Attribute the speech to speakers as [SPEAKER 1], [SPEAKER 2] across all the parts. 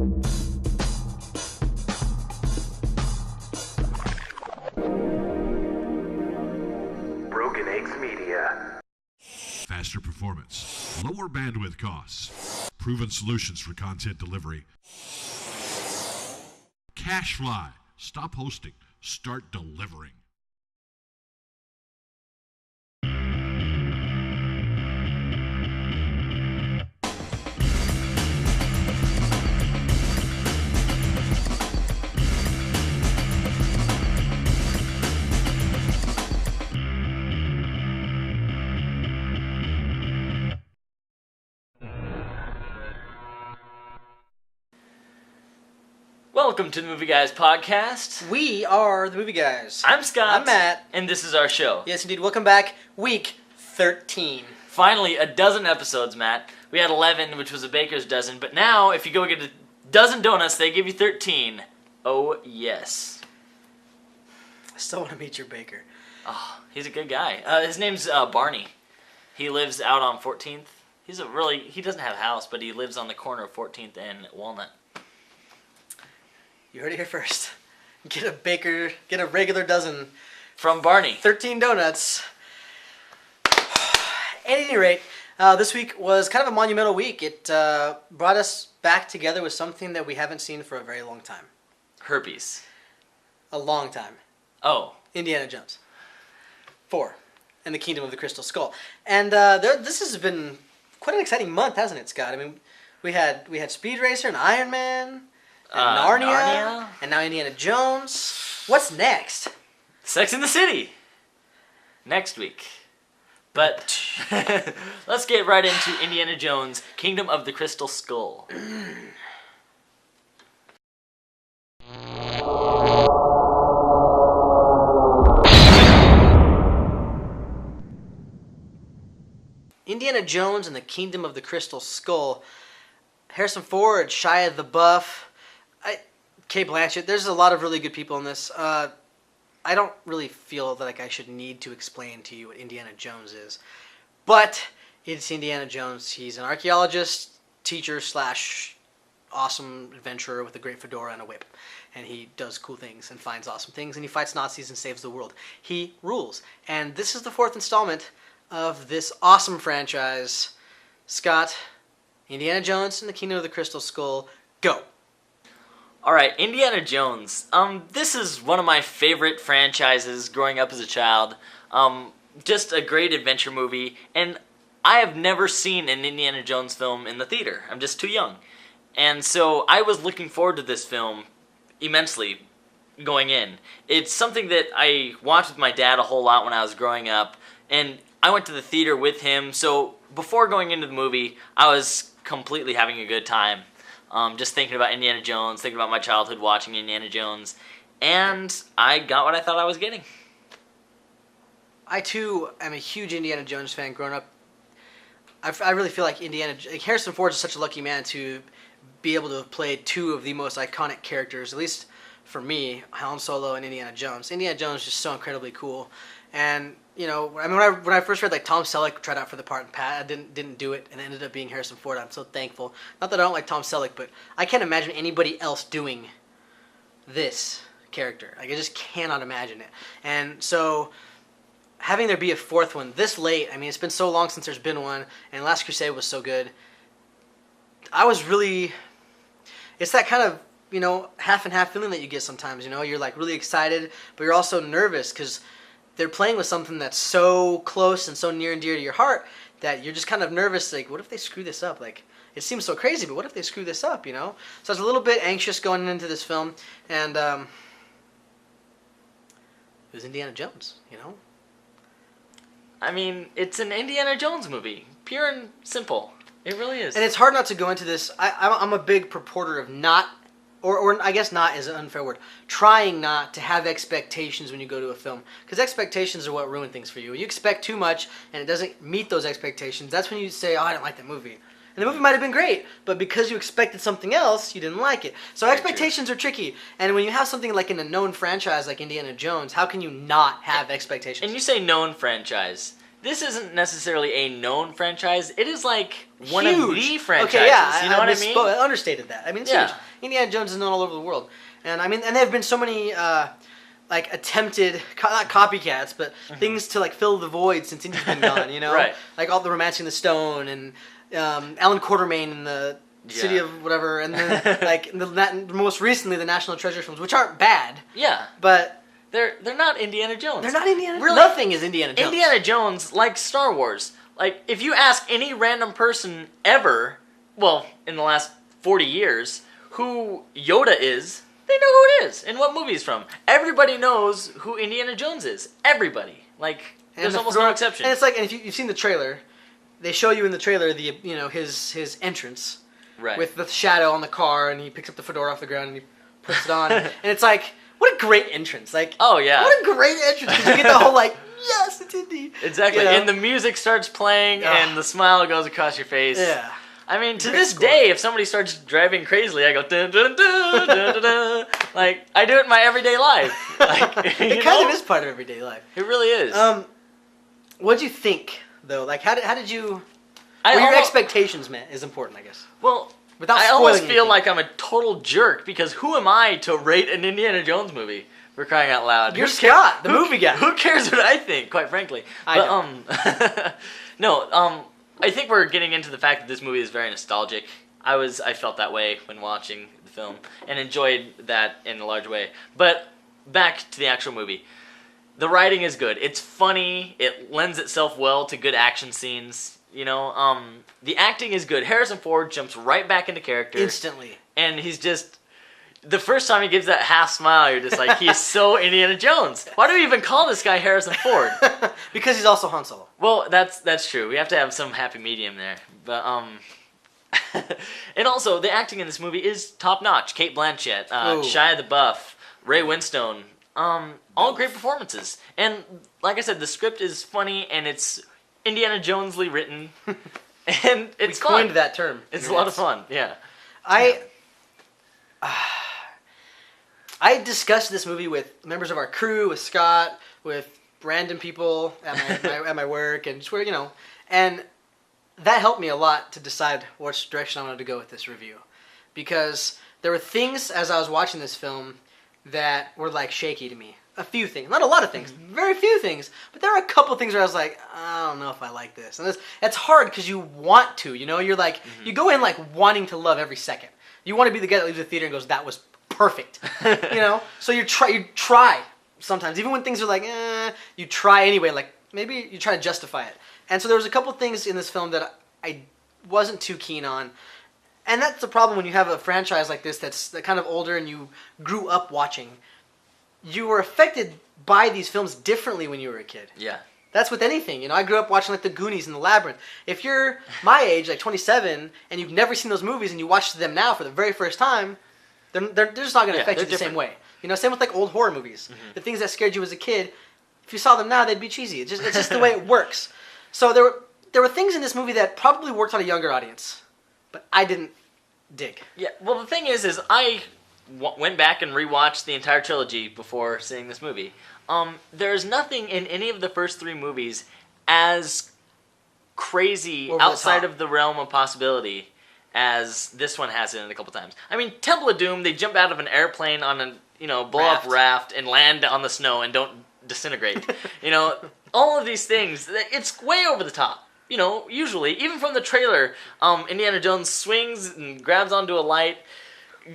[SPEAKER 1] Broken Eggs Media.
[SPEAKER 2] Faster performance, lower bandwidth costs, proven solutions for content delivery. CashFly. Stop hosting. Start delivering.
[SPEAKER 3] Welcome to the Movie Guys podcast.
[SPEAKER 4] We are the Movie Guys.
[SPEAKER 3] I'm Scott.
[SPEAKER 4] I'm Matt.
[SPEAKER 3] And this is our show.
[SPEAKER 4] Yes, indeed. Welcome back. Week 13.
[SPEAKER 3] Finally, a dozen episodes, Matt. We had 11, which was a baker's dozen, but now, if you go get a dozen donuts, they give you 13. Oh, yes.
[SPEAKER 4] I still want to meet your baker.
[SPEAKER 3] Oh, he's a good guy. His name's Barney. He lives out on 14th. He doesn't have a house, but he lives on the corner of 14th and Walnut.
[SPEAKER 4] You heard it here first. Get a regular dozen.
[SPEAKER 3] From Barney.
[SPEAKER 4] 13 donuts. At any rate, this week was kind of a monumental week. It brought us back together with something that we haven't seen for a very long time.
[SPEAKER 3] Herpes.
[SPEAKER 4] A long time.
[SPEAKER 3] Oh.
[SPEAKER 4] Indiana Jones 4 and the Kingdom of the Crystal Skull. And this has been quite an exciting month, hasn't it, Scott? I mean, we had Speed Racer and Iron Man. And Narnia, and now Indiana Jones. What's next?
[SPEAKER 3] Sex in the City. Next week. But let's get right into Indiana Jones, Kingdom of the Crystal Skull.
[SPEAKER 4] Indiana Jones and the Kingdom of the Crystal Skull. Harrison Ford, Shia LaBeouf, Cate Blanchett. There's a lot of really good people in this. I don't really feel like I should need to explain to you what Indiana Jones is. But it's Indiana Jones. He's an archaeologist, teacher / awesome adventurer with a great fedora and a whip. And he does cool things and finds awesome things. And he fights Nazis and saves the world. He rules. And this is the 4th installment of this awesome franchise. Scott, Indiana Jones and the Kingdom of the Crystal Skull, go.
[SPEAKER 3] Alright, Indiana Jones. This is one of my favorite franchises growing up as a child. Just a great adventure movie, and I have never seen an Indiana Jones film in the theater. I'm just too young. And so I was looking forward to this film immensely going in. It's something that I watched with my dad a whole lot when I was growing up, and I went to the theater with him, so before going into the movie, I was completely having a good time. Just thinking about Indiana Jones, thinking about my childhood watching Indiana Jones, and I got what I thought I was getting.
[SPEAKER 4] I, too, am a huge Indiana Jones fan growing up. I really feel like Harrison Ford is such a lucky man to be able to have played two of the most iconic characters, at least for me, Han Solo and Indiana Jones. Indiana Jones is just so incredibly cool. And, you know, I mean, when I first read, like, Tom Selleck tried out for the part and I didn't do it, and it ended up being Harrison Ford. I'm so thankful. Not that I don't like Tom Selleck, but I can't imagine anybody else doing this character. Like, I just cannot imagine it. And so, having there be a 4th one this late, I mean, it's been so long since there's been one, and Last Crusade was so good. I was really... It's that kind of, you know, half and half feeling that you get sometimes, you know? You're, like, really excited, but you're also nervous, because they're playing with something that's so close and so near and dear to your heart that you're just kind of nervous, like, what if they screw this up? Like, it seems so crazy, but what if they screw this up, you know? So I was a little bit anxious going into this film, and it was Indiana Jones, you know?
[SPEAKER 3] I mean, it's an Indiana Jones movie. Pure and simple. It really is.
[SPEAKER 4] And it's hard not to go into this. I'm a big purporter of not, or I guess not is an unfair word, trying not to have expectations when you go to a film. Because expectations are what ruin things for you. You expect too much and it doesn't meet those expectations. That's when you say, oh, I didn't like that movie. And the movie might have been great, but because you expected something else, you didn't like it. So expectations are tricky. And when you have something like in a known franchise like Indiana Jones, how can you not have expectations?
[SPEAKER 3] And you say known franchise. this isn't necessarily a known franchise. It is like one of
[SPEAKER 4] Huge.
[SPEAKER 3] the franchises.
[SPEAKER 4] Okay, yeah,
[SPEAKER 3] you know what I mean?
[SPEAKER 4] I understated that. I mean, it's
[SPEAKER 3] Yeah.
[SPEAKER 4] huge. Indiana Jones is known all over the world, and I mean, and there have been so many like attempted, not copycats, but things to like fill the void since India's been gone. You know,
[SPEAKER 3] Right.
[SPEAKER 4] Like all the Romancing the Stone and Alan Quartermain in the City of whatever, and then like most recently the National Treasure films, which aren't bad,
[SPEAKER 3] Yeah.
[SPEAKER 4] but
[SPEAKER 3] They're not Indiana Jones.
[SPEAKER 4] they're not Indiana.
[SPEAKER 3] Really?
[SPEAKER 4] Nothing is Indiana Jones.
[SPEAKER 3] Indiana Jones, like Star Wars. Like, if you ask any random person ever, well, in the last 40 years, who Yoda is, they know who it is and what movie he's from. Everybody knows who Indiana Jones is. Everybody. Like, there's almost no exception.
[SPEAKER 4] And it's like, and if you've seen the trailer, they show you in the trailer the his entrance.
[SPEAKER 3] Right.
[SPEAKER 4] With the shadow on the car, and he picks up the fedora off the ground and he puts it on, and it's like, what a great entrance! Like,
[SPEAKER 3] Oh, yeah.
[SPEAKER 4] what a great entrance! Because you get the whole like, yes, it's Indy.
[SPEAKER 3] Exactly.
[SPEAKER 4] You know?
[SPEAKER 3] And the music starts playing, and the smile goes across your face.
[SPEAKER 4] Yeah.
[SPEAKER 3] I mean, to
[SPEAKER 4] Great
[SPEAKER 3] this
[SPEAKER 4] score.
[SPEAKER 3] day, if somebody starts driving crazily, I go dun dun dun dun dun dun. Like, I do it in my everyday life. Like,
[SPEAKER 4] It kind of is part of everyday life.
[SPEAKER 3] It really is.
[SPEAKER 4] What'd you think though? Like, how did you?
[SPEAKER 3] I
[SPEAKER 4] What your
[SPEAKER 3] almost-
[SPEAKER 4] expectations met is important, I guess.
[SPEAKER 3] Well,
[SPEAKER 4] Without
[SPEAKER 3] I
[SPEAKER 4] spoiling
[SPEAKER 3] almost feel
[SPEAKER 4] anything.
[SPEAKER 3] like I'm a total jerk because who am I to rate an Indiana Jones movie? For crying out loud.
[SPEAKER 4] You're
[SPEAKER 3] Who
[SPEAKER 4] Scott, the movie guy.
[SPEAKER 3] Who cares what I think, quite frankly?
[SPEAKER 4] I
[SPEAKER 3] But, I think we're getting into the fact that this movie is very nostalgic. I felt that way when watching the film and enjoyed that in a large way. But back to the actual movie. The writing is good. It's funny. It lends itself well to good action scenes. You know, the acting is good. Harrison Ford jumps right back into character.
[SPEAKER 4] Instantly.
[SPEAKER 3] And he's just... The first time he gives that half smile, you're just like, he is so Indiana Jones. Why do we even call this guy Harrison Ford?
[SPEAKER 4] Because he's also Han Solo.
[SPEAKER 3] Well, that's true. We have to have some happy medium there. But, and also, the acting in this movie is top-notch. Kate Blanchett, Shia LaBeouf, Ray Winstone. All great performances. And, like I said, the script is funny, and it's Indiana Jones-ly written. And it's
[SPEAKER 4] We coined
[SPEAKER 3] fun.
[SPEAKER 4] that term.
[SPEAKER 3] It's a lot of fun, yeah.
[SPEAKER 4] I discussed this movie with members of our crew, with Scott, with random people at at my work, and just where, you know, and that helped me a lot to decide which direction I wanted to go with this review, because there were things as I was watching this film that were like shaky to me. A few things, not a lot of things, very few things, but there are a couple things where I was like, I don't know if I like this, and it's hard because you want to, you know, you're like, you go in like wanting to love every second. You want to be the guy that leaves the theater and goes, that was perfect, you know. So you try sometimes, even when things are like, you try anyway. Like maybe you try to justify it. And so there was a couple things in this film that I wasn't too keen on, and that's the problem when you have a franchise like this that's kind of older and you grew up watching. You were affected by these films differently when you were a kid.
[SPEAKER 3] Yeah.
[SPEAKER 4] That's with anything, you know. I grew up watching like The Goonies and The Labyrinth. If you're my age, like 27, and you've never seen those movies and you watch them now for the very first time, they're just not going to affect you the same way. You know, same with like old horror movies. Mm-hmm. The things that scared you as a kid, if you saw them now, they'd be cheesy. It's just the way it works. So there were things in this movie that probably worked on a younger audience, but I didn't dig.
[SPEAKER 3] Yeah, well, the thing is I went back and rewatched the entire trilogy before seeing this movie. There's nothing in any of the first three movies as crazy outside of the realm of possibility as this one has in it a couple times. I mean, Temple of Doom, they jump out of an airplane on a blow-up raft and land on the snow and don't disintegrate. You know, all of these things, it's way over the top. You know, usually, even from the trailer, Indiana Jones swings and grabs onto a light,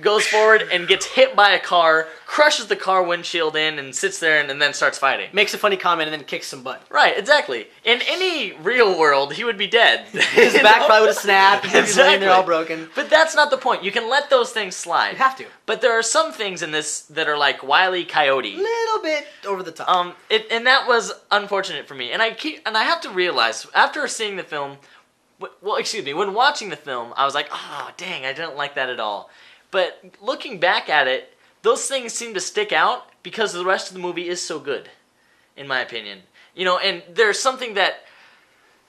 [SPEAKER 3] goes forward and gets hit by a car, crushes the car windshield in, and sits there and then starts fighting.
[SPEAKER 4] Makes a funny comment and then kicks some butt.
[SPEAKER 3] Right, exactly. In any real world, he would be dead.
[SPEAKER 4] His back probably would have snapped. And he'd be laying there all broken.
[SPEAKER 3] But that's not the point. You can let those things slide.
[SPEAKER 4] You have to.
[SPEAKER 3] But there are some things in this that are like Wile E. Coyote.
[SPEAKER 4] Little bit over the top.
[SPEAKER 3] And that was unfortunate for me. And I have to realize after seeing the film, when watching the film, I was like, oh dang, I didn't like that at all. But looking back at it, those things seem to stick out because the rest of the movie is so good, in my opinion. You know, and there's something that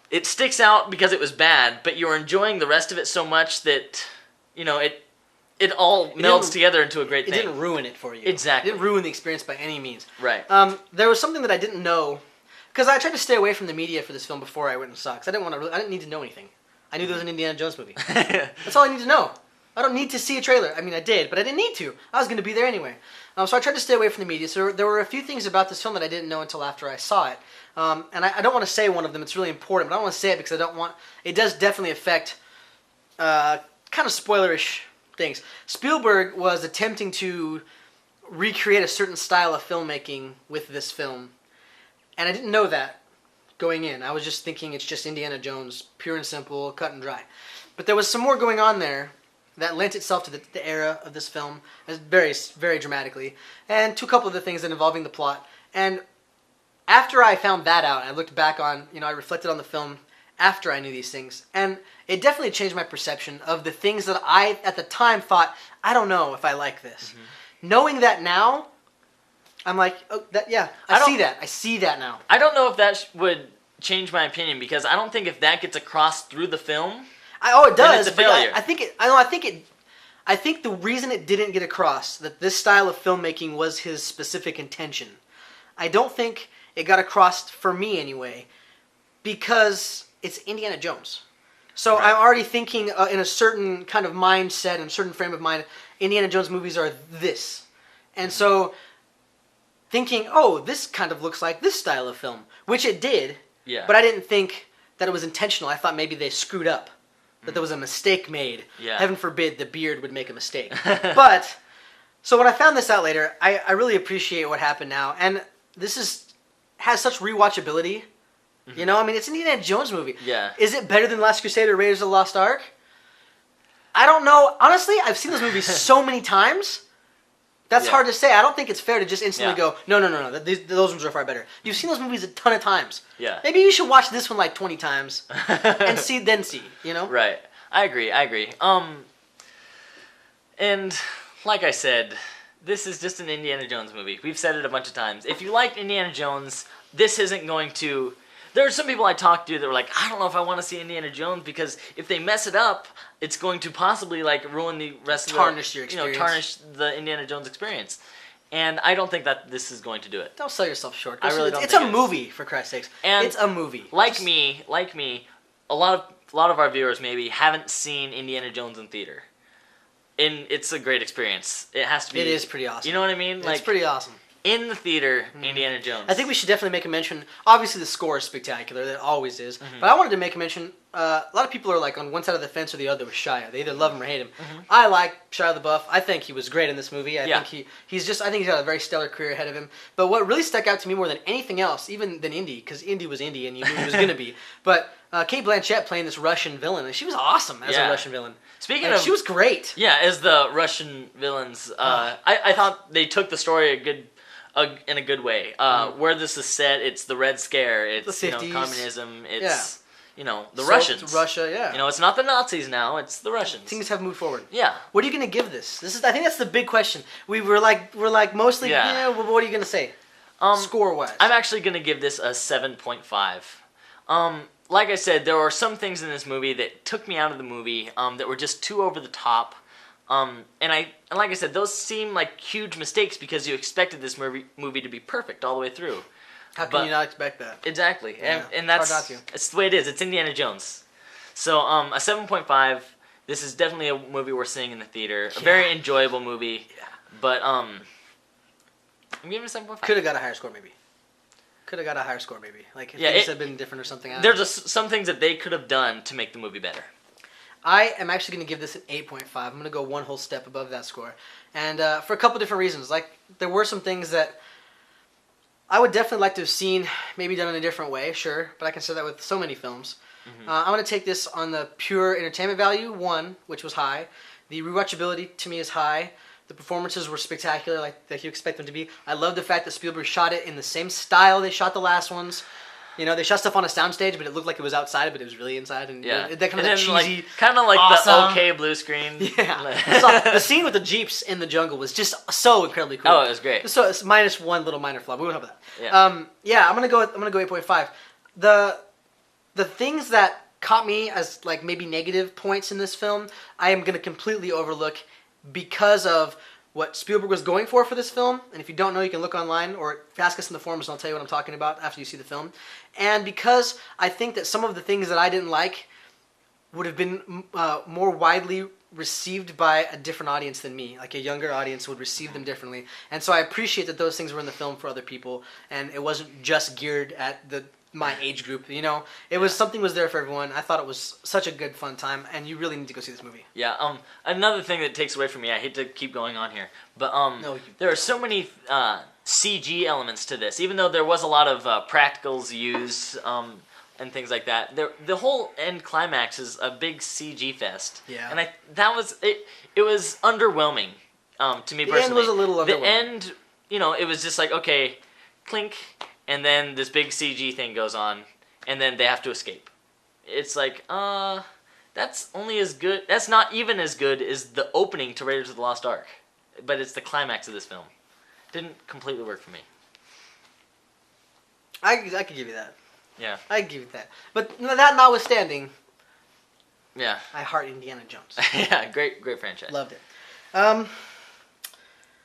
[SPEAKER 3] it sticks out because it was bad, but you're enjoying the rest of it so much that, you know, it all melds together into a great thing.
[SPEAKER 4] It didn't ruin it for you.
[SPEAKER 3] Exactly.
[SPEAKER 4] It didn't ruin the experience by any means.
[SPEAKER 3] Right.
[SPEAKER 4] There was something that I didn't know because I tried to stay away from the media for this film before I went and saw it. Because I didn't need to know anything. I knew there was an Indiana Jones movie. That's all I need to know. I don't need to see a trailer. I mean, I did, but I didn't need to. I was going to be there anyway. So I tried to stay away from the media. So there were a few things about this film that I didn't know until after I saw it. And I don't want to say one of them. It's really important, but I don't want to say it because I don't want... It does definitely affect kind of spoilerish things. Spielberg was attempting to recreate a certain style of filmmaking with this film. And I didn't know that going in. I was just thinking it's just Indiana Jones, pure and simple, cut and dry. But there was some more going on there that lent itself to the era of this film very, very dramatically, and to a couple of the things that involving the plot. And after I found that out, I looked back on, I reflected on the film after I knew these things, and it definitely changed my perception of the things that I, at the time, thought, I don't know if I like this. Mm-hmm. Knowing that now, I'm like, oh, I see that now.
[SPEAKER 3] I don't know if that would change my opinion, because I don't think if that gets across through the film...
[SPEAKER 4] it does.
[SPEAKER 3] It's a failure.
[SPEAKER 4] I think the reason it didn't get across that this style of filmmaking was his specific intention. I don't think it got across for me anyway, because it's Indiana Jones. So right. I'm already thinking in a certain kind of mindset and a certain frame of mind. Indiana Jones movies are this, and so thinking, oh, this kind of looks like this style of film, which it did. Yeah. But I didn't think that it was intentional. I thought maybe they screwed up. That there was a mistake made. Yeah. Heaven forbid the beard would make a mistake. But, so when I found this out later, I really appreciate what happened now. And this has such rewatchability. Mm-hmm. I mean, it's an Indiana Jones movie. Yeah. Is it better than Last Crusade or Raiders of the Lost Ark? I don't know. Honestly, I've seen those movies so many times. That's hard to say. I don't think it's fair to just instantly go, no, those ones are far better. You've seen those movies a ton of times. Yeah. Maybe you should watch this one like 20 times and see.
[SPEAKER 3] Right. I agree. And like I said, this is just an Indiana Jones movie. We've said it a bunch of times. If you liked Indiana Jones, this isn't going to... There are some people I talked to that were like, I don't know if I want to see Indiana Jones because if they mess it up, it's going to possibly ruin the rest of the...
[SPEAKER 4] Tarnish your experience.
[SPEAKER 3] Tarnish the Indiana Jones experience. And I don't think that this is going to do it.
[SPEAKER 4] Don't sell yourself short.
[SPEAKER 3] I really don't.
[SPEAKER 4] It's a movie, for Christ's sakes. And it's a movie.
[SPEAKER 3] Like me, a lot of our viewers maybe haven't seen Indiana Jones in theater. And it's a great experience. It has to be...
[SPEAKER 4] It is pretty awesome.
[SPEAKER 3] You know what I mean?
[SPEAKER 4] It's pretty awesome.
[SPEAKER 3] In the theater, Indiana Jones.
[SPEAKER 4] I think we should definitely make a mention. Obviously, the score is spectacular. That always is. Mm-hmm. But I wanted to make a mention. A lot of people are on one side of the fence or the other with Shia. They either love him or hate him. Mm-hmm. I like Shia LaBeouf. I think he was great in this movie. I think he's got a very stellar career ahead of him. But what really stuck out to me more than anything else, even than Indy, because Indy was Indy and you knew he was going to be. But Cate Blanchett playing this Russian villain, and she was awesome as a Russian villain.
[SPEAKER 3] Speaking of,
[SPEAKER 4] she was great.
[SPEAKER 3] Yeah, as the Russian villains, I thought they took the story in a good way. Where this is set, it's the Red Scare, it's
[SPEAKER 4] the 50s.
[SPEAKER 3] Communism, it's the Russians.
[SPEAKER 4] It's Russia, yeah.
[SPEAKER 3] It's not the Nazis now, it's the Russians.
[SPEAKER 4] Things have moved forward.
[SPEAKER 3] Yeah.
[SPEAKER 4] What are you going to give this? I think that's the big question. We're mostly what are you going to say? Score wise.
[SPEAKER 3] I'm actually going to give this a 7.5. Like I said, there were some things in this movie that took me out of the movie that were just too over the top. And like I said, those seem like huge mistakes because you expected this movie to be perfect all the way through.
[SPEAKER 4] How can you not expect that?
[SPEAKER 3] Exactly,
[SPEAKER 4] yeah,
[SPEAKER 3] and that's the way it is. It's Indiana Jones. So a 7.5. This is definitely a movie worth seeing in the theater. A very enjoyable movie. Yeah. But I'm giving it a 7.5.
[SPEAKER 4] Could have got a higher score maybe. Like if things had been different or something.
[SPEAKER 3] There's just some things that they could have done to make the movie better.
[SPEAKER 4] I am actually going to give this an 8.5. I'm going to go one whole step above that score. And for a couple different reasons. There were some things that I would definitely like to have seen, maybe done in a different way, sure. But I can say that with so many films. Mm-hmm. I'm going to take this on the pure entertainment value, 1, which was high. The rewatchability, to me, is high. The performances were spectacular, like you expect them to be. I love the fact that Spielberg shot it in the same style they shot the last ones. They shot stuff on a soundstage, but it looked like it was outside, but it was really inside. And that kind of cheesy, awesome.
[SPEAKER 3] The okay blue screen.
[SPEAKER 4] Yeah. So, the scene with the Jeeps in the jungle was just so incredibly cool.
[SPEAKER 3] Oh, it was great.
[SPEAKER 4] So it's minus one little minor flaw. We won't have that.
[SPEAKER 3] Yeah.
[SPEAKER 4] I'm gonna go 8.5. The things that caught me as maybe negative points in this film, I am gonna completely overlook because of what Spielberg was going for this film. And if you don't know, you can look online or ask us in the forums and I'll tell you what I'm talking about after you see the film. And because I think that some of the things that I didn't like would have been more widely received by a different audience than me. Like a younger audience would receive them differently. And so I appreciate that those things were in the film for other people and it wasn't just geared at my age group, you know? It was something was there for everyone. I thought it was such a good fun time and you really need to go see this movie.
[SPEAKER 3] Yeah, another thing that takes away from me, I hate to keep going on here, but
[SPEAKER 4] No,
[SPEAKER 3] there are so many CG elements to this, even though there was a lot of practicals used and things like that. The whole end climax is a big CG fest.
[SPEAKER 4] Yeah.
[SPEAKER 3] And it was underwhelming to me personally.
[SPEAKER 4] The end was a little underwhelming.
[SPEAKER 3] The end, you know, it was just like, okay, clink, and then this big CG thing goes on, and then they have to escape. It's like, that's only as good, that's not even as good as the opening to Raiders of the Lost Ark. But it's the climax of this film. Didn't completely work for me.
[SPEAKER 4] I could give you that.
[SPEAKER 3] Yeah.
[SPEAKER 4] I could give you that. But that notwithstanding,
[SPEAKER 3] Yeah.
[SPEAKER 4] I heart Indiana Jones.
[SPEAKER 3] Yeah, great franchise.
[SPEAKER 4] Loved it. What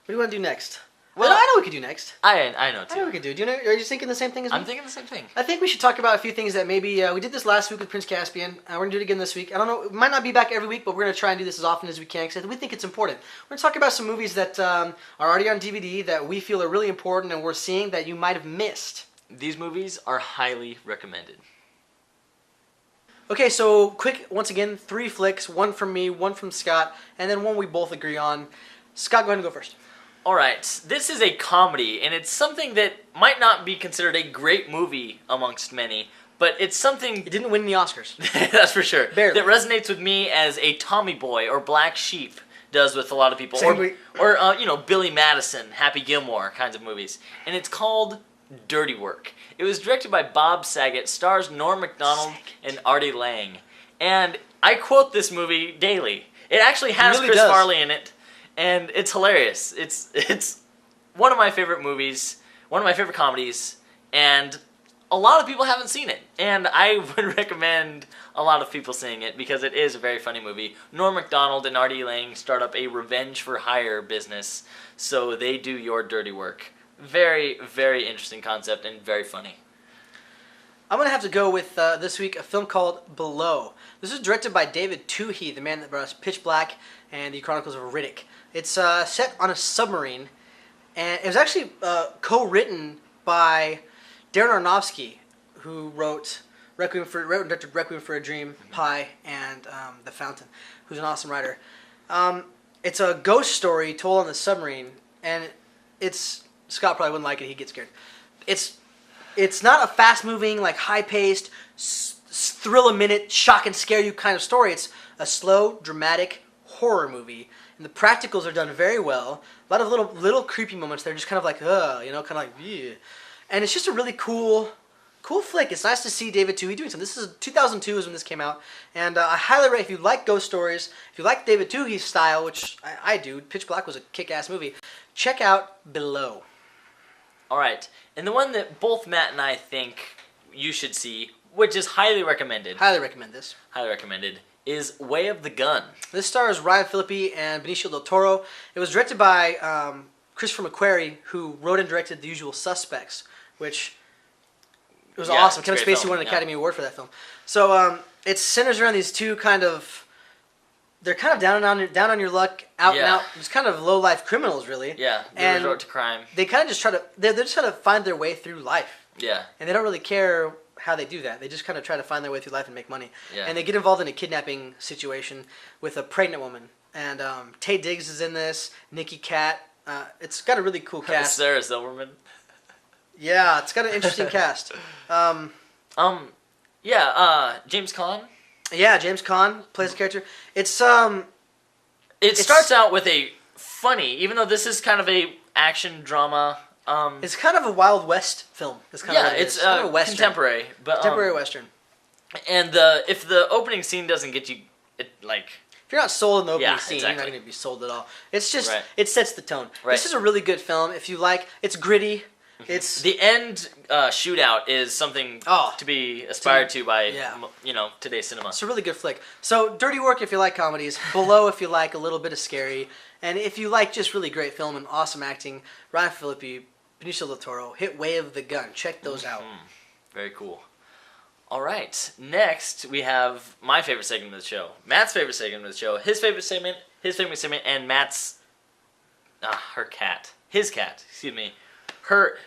[SPEAKER 4] do you want to do next?
[SPEAKER 3] Well,
[SPEAKER 4] I know what we could do next.
[SPEAKER 3] I know
[SPEAKER 4] I know
[SPEAKER 3] too.
[SPEAKER 4] what we could do. Are you thinking the same thing as me?
[SPEAKER 3] I'm thinking the same thing.
[SPEAKER 4] I think we should talk about a few things that maybe we did this last week with Prince Caspian. We're gonna do it again this week. I don't know. It might not be back every week, but we're gonna try and do this as often as we can because we think it's important. We're gonna talk about some movies that are already on DVD that we feel are really important and we're seeing that you might have missed.
[SPEAKER 3] These movies are highly recommended.
[SPEAKER 4] Okay, so quick, once again, 3 flicks, 1 from me, 1 from Scott, and then 1 we both agree on. Scott, go ahead and go first.
[SPEAKER 3] Alright, this is a comedy, and it's something that might not be considered a great movie amongst many, but it's something...
[SPEAKER 4] It didn't win the Oscars.
[SPEAKER 3] That's for sure.
[SPEAKER 4] Barely.
[SPEAKER 3] That resonates with me as a Tommy Boy or Black Sheep does with a lot of people.
[SPEAKER 4] Same
[SPEAKER 3] Or you know, Billy Madison, Happy Gilmore kinds of movies. And it's called Dirty Work. It was directed by Bob Saget, stars Norm Macdonald and Artie Lang. And I quote this movie daily. It actually has
[SPEAKER 4] really
[SPEAKER 3] Chris
[SPEAKER 4] does.
[SPEAKER 3] Farley in it, and it's hilarious. It's one of my favorite movies, one of my favorite comedies, and a lot of people haven't seen it. And I would recommend a lot of people seeing it because it is a very funny movie. Norm Macdonald and Artie Lang start up a revenge for hire business, so they do your dirty work. Very, very interesting concept and very funny.
[SPEAKER 4] I'm going to have to go with, this week, a film called Below. This is directed by David Twohy, the man that brought us Pitch Black and the Chronicles of Riddick. It's set on a submarine, and it was actually co-written by Darren Aronofsky, who wrote and directed Requiem for a Dream, Pi, and The Fountain, who's an awesome writer. It's a ghost story told on the submarine, and it's... Scott probably wouldn't like it. He'd get scared. It's not a fast-moving, like high-paced, thrill-a-minute, shock and scare you kind of story. It's a slow, dramatic horror movie, and the practicals are done very well. A lot of little creepy moments. They're just kind of like, you know, kind of like, ugh. And it's just a really cool flick. It's nice to see David Twohy doing something. This is 2002 is when this came out, and I highly rate if you like ghost stories, if you like David Twohy's style, which I do. Pitch Black was a kick-ass movie. Check out Below.
[SPEAKER 3] Alright, and the one that both Matt and I think you should see, which is highly recommended,
[SPEAKER 4] Highly recommend this.
[SPEAKER 3] is Way of the Gun.
[SPEAKER 4] This stars Ryan Phillippe and Benicio del Toro. It was directed by Christopher McQuarrie, who wrote and directed The Usual Suspects, which was awesome.
[SPEAKER 3] it's a
[SPEAKER 4] Kevin
[SPEAKER 3] great
[SPEAKER 4] Spacey
[SPEAKER 3] film,
[SPEAKER 4] won an
[SPEAKER 3] yeah.
[SPEAKER 4] Academy Award for that film. So it centers around these two kind of... They're kind of down on your luck, out and out, just kind of low life criminals, really.
[SPEAKER 3] Yeah, they
[SPEAKER 4] and
[SPEAKER 3] resort to crime.
[SPEAKER 4] they kind of just they're just trying to find their way through life,
[SPEAKER 3] Yeah,
[SPEAKER 4] and they don't really care how they do that. They just kind of try to find their way through life and make money.
[SPEAKER 3] Yeah.
[SPEAKER 4] And they get involved in a kidnapping situation with a pregnant woman, and Taye Diggs is in this, Nikki Katt. It's got a really cool cast.
[SPEAKER 3] Sarah Silverman.
[SPEAKER 4] Yeah, it's got an interesting cast.
[SPEAKER 3] James Caan.
[SPEAKER 4] Yeah, James Caan plays the character. It's
[SPEAKER 3] It starts out with a funny, even though this is kind of a action drama.
[SPEAKER 4] It's kind of a Wild West film. It's kind of what it
[SPEAKER 3] it's
[SPEAKER 4] is. Kind of a Western.
[SPEAKER 3] contemporary, but
[SPEAKER 4] Contemporary Western.
[SPEAKER 3] And if the opening scene doesn't get you,
[SPEAKER 4] If you're not sold in the opening
[SPEAKER 3] Yeah,
[SPEAKER 4] scene,
[SPEAKER 3] exactly.
[SPEAKER 4] you're not going to be sold at all. It's just,
[SPEAKER 3] Right.
[SPEAKER 4] it sets the tone.
[SPEAKER 3] Right.
[SPEAKER 4] This is a really good film. If you like, it's gritty. It's
[SPEAKER 3] The end shootout is something to be aspired to by today's cinema.
[SPEAKER 4] It's a really good flick. So, Dirty Work if you like comedies, Below if you like a little bit of scary, and if you like just really great film and awesome acting, Ryan Phillippe, Benicio del Toro, hit Way of the Gun. Check those out.
[SPEAKER 3] Very cool. All right, next we have my favorite segment of the show, Matt's favorite segment of the show, his favorite segment, and Matt's, his cat, excuse me.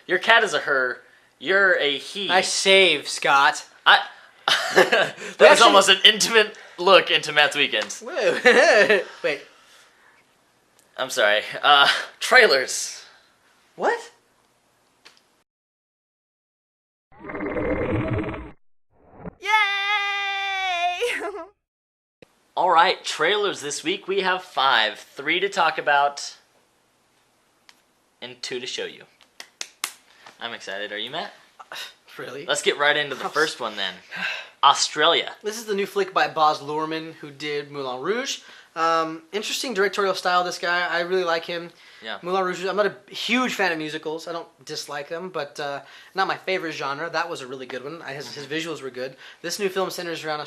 [SPEAKER 3] Your cat is a her, you're a he.
[SPEAKER 4] Nice save, Scott.
[SPEAKER 3] That was almost an intimate look into Matt's weekends.
[SPEAKER 4] Wait.
[SPEAKER 3] I'm sorry. Trailers.
[SPEAKER 4] What?
[SPEAKER 5] Yay!
[SPEAKER 3] All right, trailers this week. We have 5. 3 to talk about and 2 to show you. I'm excited. Are you, Matt?
[SPEAKER 4] Really?
[SPEAKER 3] Let's get right into the first one then. Australia.
[SPEAKER 4] This is the new flick by Baz Luhrmann, who did Moulin Rouge. Interesting directorial style, this guy. I really like him.
[SPEAKER 3] Yeah.
[SPEAKER 4] Moulin Rouge, I'm not a huge fan of musicals. I don't dislike them, but not my favorite genre. That was a really good one. His visuals were good. This new film centers around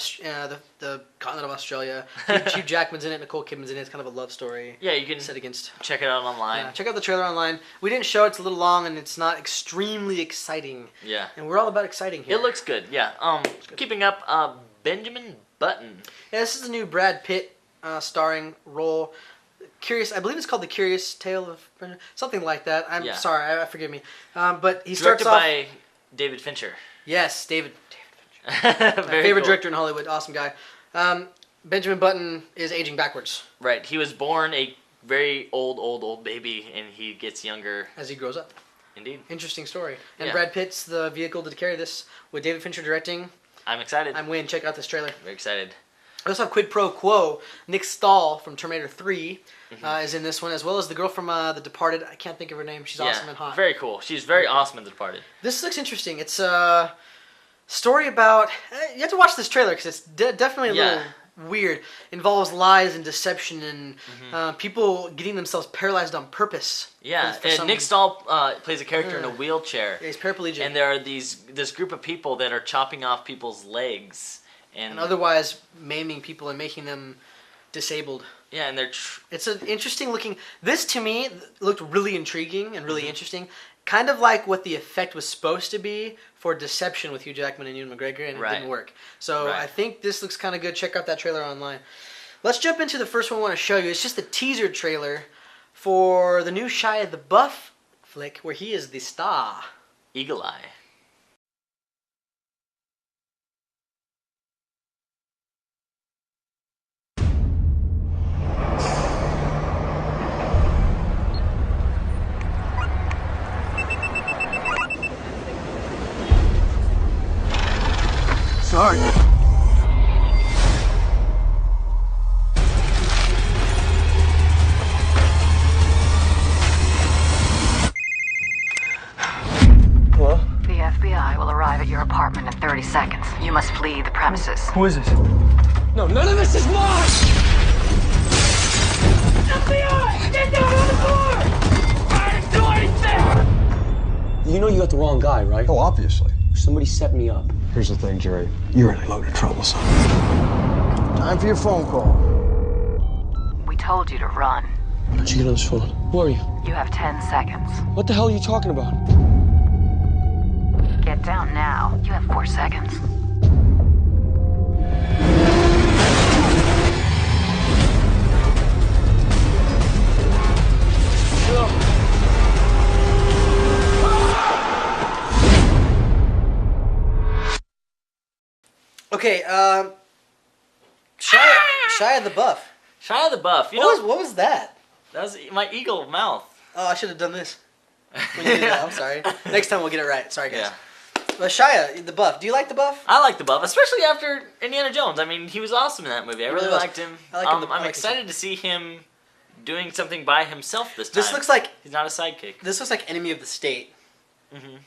[SPEAKER 4] the continent of Australia. Hugh Jackman's in it, Nicole Kidman's in it. It's kind of a love story.
[SPEAKER 3] Yeah, you can
[SPEAKER 4] set against.
[SPEAKER 3] check it out online.
[SPEAKER 4] Check out the trailer online. We didn't show it. It's a little long, and it's not extremely exciting.
[SPEAKER 3] Yeah.
[SPEAKER 4] And we're all about exciting here.
[SPEAKER 3] It looks good, yeah. Keeping up, Benjamin Button.
[SPEAKER 4] Yeah, this is the new Brad Pitt starring role. Curious, I believe it's called The Curious Tale of something like that. I'm sorry, forgive me. But he starts off
[SPEAKER 3] by David Fincher.
[SPEAKER 4] Yes, David Fincher. My favorite director in Hollywood. Awesome guy. Benjamin Button is aging backwards.
[SPEAKER 3] Right. He was born a very old baby, and he gets younger
[SPEAKER 4] as he grows up.
[SPEAKER 3] Indeed.
[SPEAKER 4] Interesting story. And Brad Pitt's the vehicle to carry this with David Fincher directing.
[SPEAKER 3] I'm excited.
[SPEAKER 4] I'm Wayne. Check out this trailer.
[SPEAKER 3] Very excited.
[SPEAKER 4] I also have Quid Pro Quo. Nick Stahl from Terminator 3 is in this one, as well as the girl from The Departed. I can't think of her name. She's awesome and hot.
[SPEAKER 3] Very cool. She's very awesome in The Departed. This
[SPEAKER 4] looks interesting. It's a story about... You have to watch this trailer because it's definitely a little weird. Involves lies and deception and people getting themselves paralyzed on purpose.
[SPEAKER 3] Yeah, and Nick Stahl plays a character in a wheelchair.
[SPEAKER 4] Yeah, he's paraplegic.
[SPEAKER 3] And there are this group of people that are chopping off people's legs.
[SPEAKER 4] And otherwise maiming people and making them disabled.
[SPEAKER 3] Yeah, and
[SPEAKER 4] it's an interesting looking... This, to me, looked really intriguing and really interesting. Kind of like what the effect was supposed to be for Deception with Hugh Jackman and Ewan McGregor, and it didn't work. So I think this looks kind of good. Check out that trailer online. Let's jump into the first one I want to show you. It's just the teaser trailer for the new Shia LaBeouf flick, where he is the star.
[SPEAKER 3] Eagle Eye.
[SPEAKER 6] Sorry. Hello?
[SPEAKER 7] The FBI will arrive at your apartment in 30 seconds. You must flee the premises.
[SPEAKER 6] Who is this? No, none of this is mine! FBI! Get down on the floor! I didn't do anything! You know you got the wrong guy, right?
[SPEAKER 8] Oh, obviously.
[SPEAKER 6] Somebody set me up.
[SPEAKER 8] Here's the thing, Jerry. You're in a load of trouble, son. Time for your phone call.
[SPEAKER 7] We told you to run.
[SPEAKER 6] How'd you get on this phone? Who are you?
[SPEAKER 7] You have 10 seconds.
[SPEAKER 6] What the hell are you talking about?
[SPEAKER 7] Get down now. You have 4 seconds.
[SPEAKER 4] Okay, Shia LaBeouf.
[SPEAKER 3] Shia LaBeouf.
[SPEAKER 4] What was that?
[SPEAKER 3] That was my eagle mouth.
[SPEAKER 4] Oh, I should have done this. When you did that, I'm sorry. Next time we'll get it right. Sorry, guys. Yeah. But Shia, the Buff. Do you like the Buff?
[SPEAKER 3] I like the Buff, especially after Indiana Jones. I mean, he was awesome in that movie. I really liked him.
[SPEAKER 4] I like him.
[SPEAKER 3] I'm excited to see him doing something by himself this time.
[SPEAKER 4] This looks like...
[SPEAKER 3] He's not a sidekick.
[SPEAKER 4] This looks like Enemy of the State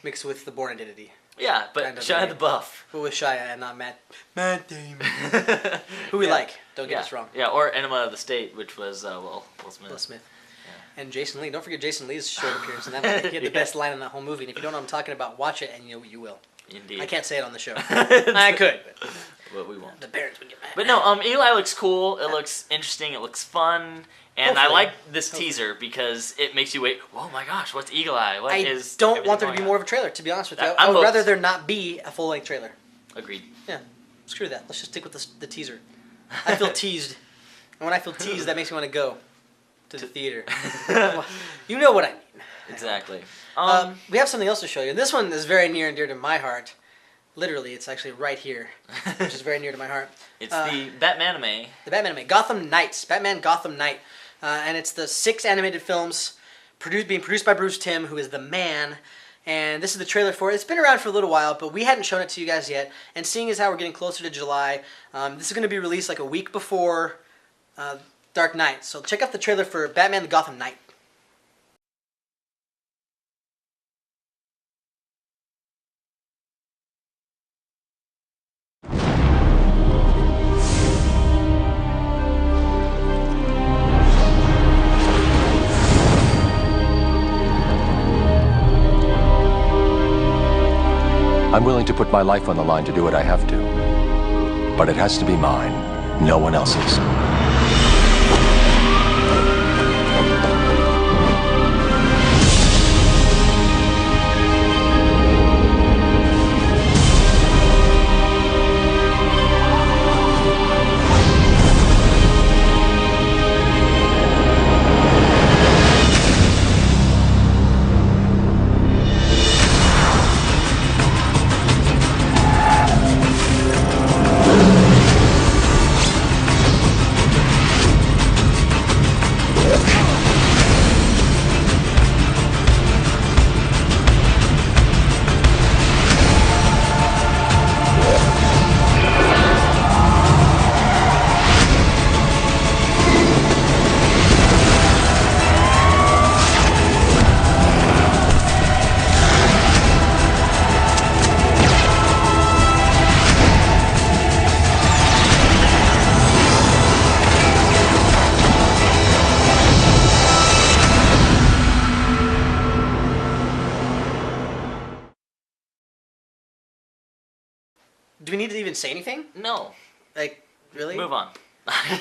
[SPEAKER 4] mixed with The Bourne Identity.
[SPEAKER 3] Yeah, but kind of Shia LaBeouf.
[SPEAKER 4] Who was Shia and not Matt Damon. Who we like. Don't get us wrong.
[SPEAKER 3] Yeah, or Enema of the State, which was, Will Smith.
[SPEAKER 4] Will Smith. And Jason Lee. Don't forget Jason Lee's short appearance in that movie. He had the best line in that whole movie. And if you don't know what I'm talking about, watch it, and you will.
[SPEAKER 3] Indeed.
[SPEAKER 4] I can't say it on the show. I could, but
[SPEAKER 3] well, we won't.
[SPEAKER 4] the parents would get mad.
[SPEAKER 3] But no, Eli looks cool. It looks interesting. It looks fun. And I like this teaser because it makes you wait. Oh my gosh, what's Eagle Eye?
[SPEAKER 4] I don't want there to be more of a trailer, to be honest with you. I would rather there not be a full-length trailer.
[SPEAKER 3] Agreed.
[SPEAKER 4] Yeah, screw that. Let's just stick with the teaser. I feel teased. And when I feel teased, that makes me want to go to the theater. You know what I mean.
[SPEAKER 3] Exactly.
[SPEAKER 4] We have something else to show you. This one is very near and dear to my heart. Literally, it's actually right here, which is very near to my heart.
[SPEAKER 3] It's the Batman anime.
[SPEAKER 4] The Batman anime. Gotham Knights. Batman Gotham Knight. And it's the 6 animated films being produced by Bruce Timm, who is the man. And this is the trailer for it. It's been around for a little while, but we hadn't shown it to you guys yet. And seeing as how we're getting closer to July, this is going to be released like a week before Dark Knight. So check out the trailer for Batman the Gotham Knight.
[SPEAKER 5] I'm willing to put my life on the line to do what I have to. But it has to be mine, no one else's.
[SPEAKER 4] Do we need to even say anything?
[SPEAKER 3] No.
[SPEAKER 4] Like, really?
[SPEAKER 3] Move on.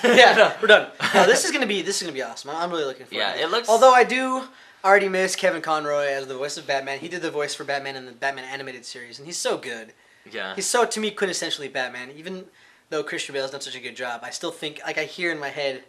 [SPEAKER 4] Yeah, no, we're done. No, this is gonna be awesome. I'm really looking forward to it.
[SPEAKER 3] Yeah, it looks...
[SPEAKER 4] Although I do already miss Kevin Conroy as the voice of Batman. He did the voice for Batman in the Batman animated series, and he's so good.
[SPEAKER 3] Yeah.
[SPEAKER 4] He's so, to me, quintessentially Batman. Even though Christian Bale's done such a good job, I still think, like, I hear in my head,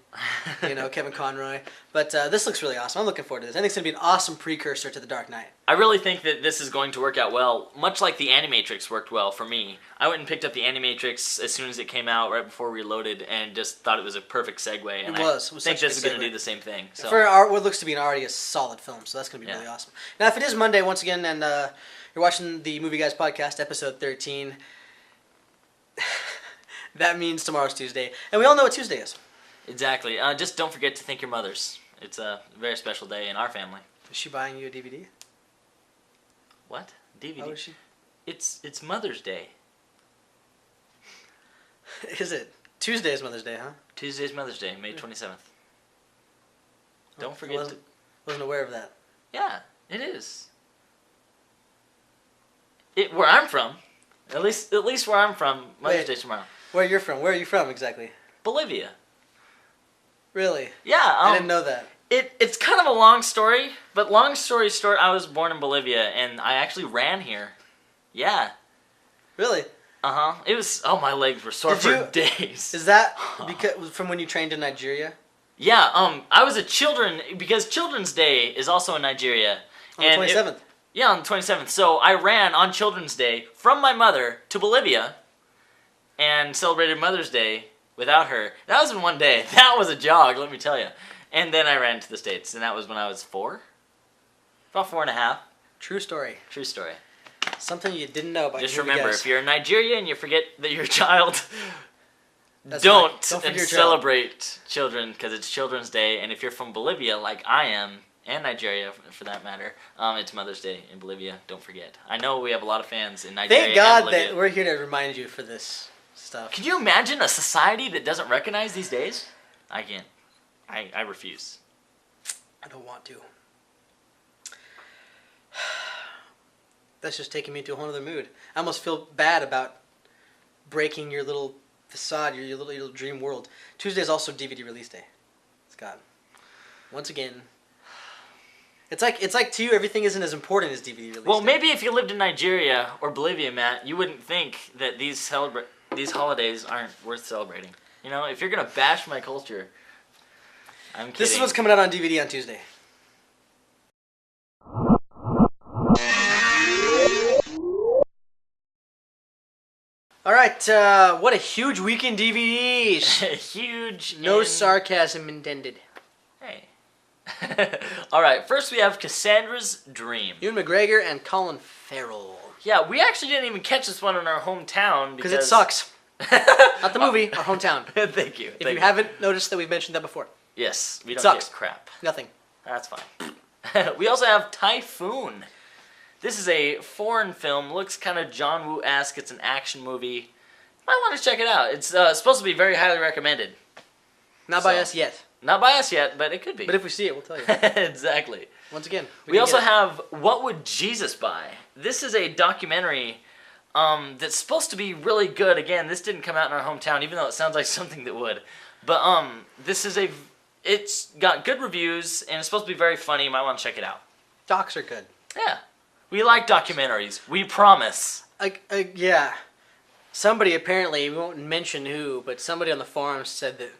[SPEAKER 4] Kevin Conroy. But this looks really awesome. I'm looking forward to this. I think it's going to be an awesome precursor to The Dark Knight.
[SPEAKER 3] I really think that this is going to work out well, much like the Animatrix worked well for me. I went and picked up the Animatrix as soon as it came out, right before Reloaded, and just thought it was a perfect segue. And I think this is going to do the same thing. So.
[SPEAKER 4] For what looks to be already a solid film, so that's going to be really awesome. Now, if it is Monday, once again, and you're watching the Movie Guys Podcast, episode 13, that means tomorrow's Tuesday. And we all know what Tuesday is.
[SPEAKER 3] Exactly. Just don't forget to thank your mothers. It's a very special day in our family.
[SPEAKER 4] Is she buying you a DVD?
[SPEAKER 3] What? DVD?
[SPEAKER 4] How is she?
[SPEAKER 3] It's Mother's Day.
[SPEAKER 4] Is it? Tuesday is Mother's Day, huh?
[SPEAKER 3] Tuesday's Mother's Day, May 27th. Don't forget to...
[SPEAKER 4] Wasn't aware of that.
[SPEAKER 3] Yeah, it is. Where I'm from, at least where I'm from, Mother's Day's tomorrow.
[SPEAKER 4] Where you're from? Where are you from exactly?
[SPEAKER 3] Bolivia.
[SPEAKER 4] Really?
[SPEAKER 3] Yeah.
[SPEAKER 4] I didn't know that.
[SPEAKER 3] It's kind of a long story, but long story short, I was born in Bolivia, and I actually ran here. Yeah.
[SPEAKER 4] Really?
[SPEAKER 3] Uh-huh. It was... Oh, my legs were sore for days.
[SPEAKER 4] Is that because from when you trained in Nigeria?
[SPEAKER 3] Yeah, I was because Children's Day is also in Nigeria.
[SPEAKER 4] On the 27th?
[SPEAKER 3] Yeah, on the 27th. So I ran on Children's Day from my mother to Bolivia and celebrated Mother's Day without her. That was in one day. That was a jog, let me tell you. And then I ran to the States, and that was when I was 4. About 4.5.
[SPEAKER 4] True story.
[SPEAKER 3] True story.
[SPEAKER 4] Something you didn't know about.
[SPEAKER 3] Just remember, if you're in Nigeria and you forget that you're a child...
[SPEAKER 4] Don't
[SPEAKER 3] and celebrate children because it's Children's Day, and if you're from Bolivia like I am, and Nigeria for that matter, it's Mother's Day in Bolivia. Don't forget. I know we have a lot of fans in Nigeria.
[SPEAKER 4] Thank God
[SPEAKER 3] and Bolivia.
[SPEAKER 4] that we're here to remind you for this stuff.
[SPEAKER 3] Can you imagine a society that doesn't recognize these days? I can't. I refuse.
[SPEAKER 4] I don't want to. That's just taking me into a whole other mood. I almost feel bad about breaking your little facade, your little dream world. Tuesday is also DVD release day, Scott. Once again, it's like to you everything isn't as important as DVD release
[SPEAKER 3] Well,
[SPEAKER 4] day.
[SPEAKER 3] maybe if you lived in Nigeria or Bolivia, Matt, you wouldn't think that these holidays aren't worth celebrating. You know, if you're gonna bash my culture, I'm kidding.
[SPEAKER 4] This is what's coming out on DVD on Tuesday. All right, what a huge week in DVDs.
[SPEAKER 3] Huge.
[SPEAKER 4] No sarcasm intended.
[SPEAKER 3] Hey. All right, first we have Cassandra's Dream.
[SPEAKER 4] Ewan McGregor and Colin Farrell.
[SPEAKER 3] Yeah, we actually didn't even catch this one in our hometown
[SPEAKER 4] Because it sucks. Not the movie, our hometown.
[SPEAKER 3] Thank you.
[SPEAKER 4] If you haven't noticed that we've mentioned that before.
[SPEAKER 3] Yes, we don't
[SPEAKER 4] Sucks.
[SPEAKER 3] get crap.
[SPEAKER 4] Nothing.
[SPEAKER 3] That's fine. We also have Typhoon. This is a foreign film. Looks kind of John Woo-esque. It's an action movie. Might want to check it out. It's supposed to be very highly recommended.
[SPEAKER 4] Not by us yet.
[SPEAKER 3] Not by us yet, but it could be.
[SPEAKER 4] But if we see it, we'll tell you.
[SPEAKER 3] Exactly.
[SPEAKER 4] Once again.
[SPEAKER 3] We also have What Would Jesus Buy? This is a documentary that's supposed to be really good. Again, this didn't come out in our hometown, even though it sounds like something that would. But this is it's got good reviews, and it's supposed to be very funny. You might want to check it out.
[SPEAKER 4] Docs are good.
[SPEAKER 3] Yeah. We like documentaries. We promise.
[SPEAKER 4] Yeah. Somebody apparently, we won't mention who, but somebody on the forums said that